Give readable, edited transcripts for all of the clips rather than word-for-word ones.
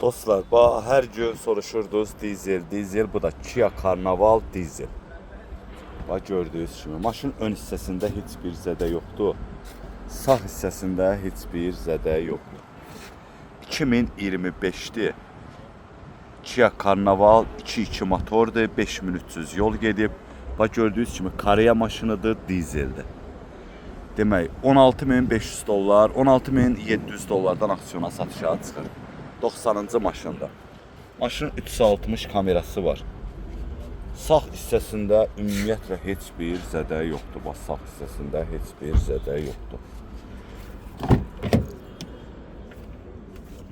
Dostlar, hər gün soruşurdunuz dizel, bu da Kia Carnival dizel. Bax, gördüyünüz kimi, maşın ön hissəsində heç bir zədə yoxdur. Sağ hissəsində heç bir zədə yoxdur. 2025'dir. Kia Carnival 2.2 motordur, 5300 yol gedib. Bax, gördüyünüz kimi, Koreya maşınıdır, dizeldir. Demək, 16.500 dollar, 16.700 dollardan aksiyona satışa çıxır. 90-cı maşında. Maşının 360 kamerası var. Sağ hissəsində ümumiyyətlə heç bir zədə yoxdur. Bax, sağ hissəsində heç bir zədə yoxdur.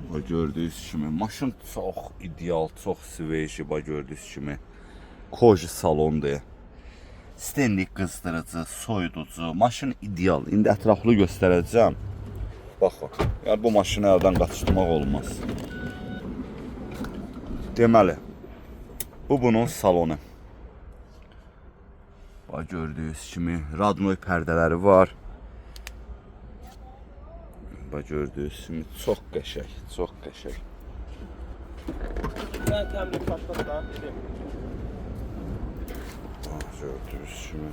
Bax, gördüyünüz kimi, maşın çox ideal, çox sveji, bax, gördüyünüz kimi. Koji salondur. Stenlik qızdırıcı, soyuducu, maşın ideal. İndi ətraflı göstərəcəm. Baxın, yəni bu maşını əldən qaçırmaq olmaz. Deməli, bu bunun salonu. Bax, gördüyünüz kimi radnoy pərdələri var. Bax, gördüyünüz kimi çox qəşəng, çox qəşəng. Ben təmir başlasam dedim. Gördüyünüz kimi.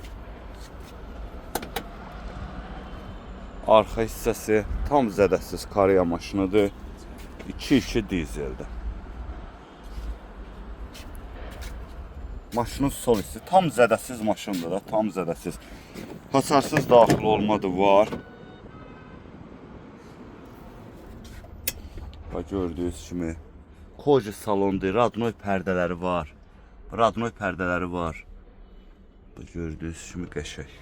Arxa hissəsi tam zədəsiz Koreya maşınıdır. 2.2 dizeldir. Maşının sol hissi tam zədəsiz maşındır da, tam zədəsiz. Hasarsız daxil olmadı var. Bax, gördüyünüz kimi koji salondur, radnoy pərdələri var. Radnoy pərdələri var. Bax, gördüyünüz kimi qəşəng.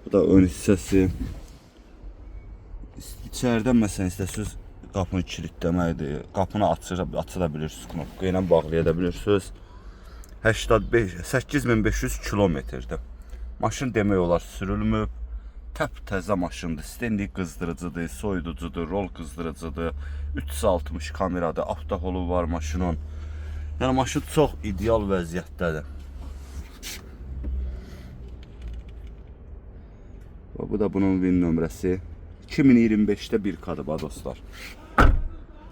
Bu da ön hissəsi. İçəridən məsələn istəsiniz qapını kilitləməkdir. Qapını açıra bilirsiniz, knopka ilə bağlaya da bilirsiniz. 8500 kilometrdir. Maşın demək olar sürülmüb. Təp-təzə maşındır. Stenlik qızdırıcıdır, soyuducudur, rol qızdırıcıdır. 360 kameradır, avtoholu var maşının. Yəni maşın çox ideal vəziyyətdədir. Bu da bunun VIN nömrəsi. 2025'də 1K'dır bax dostlar.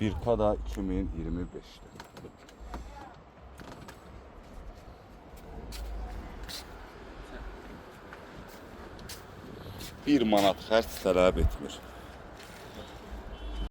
1K da 2025'də. 1 manat xərc tələb etmir.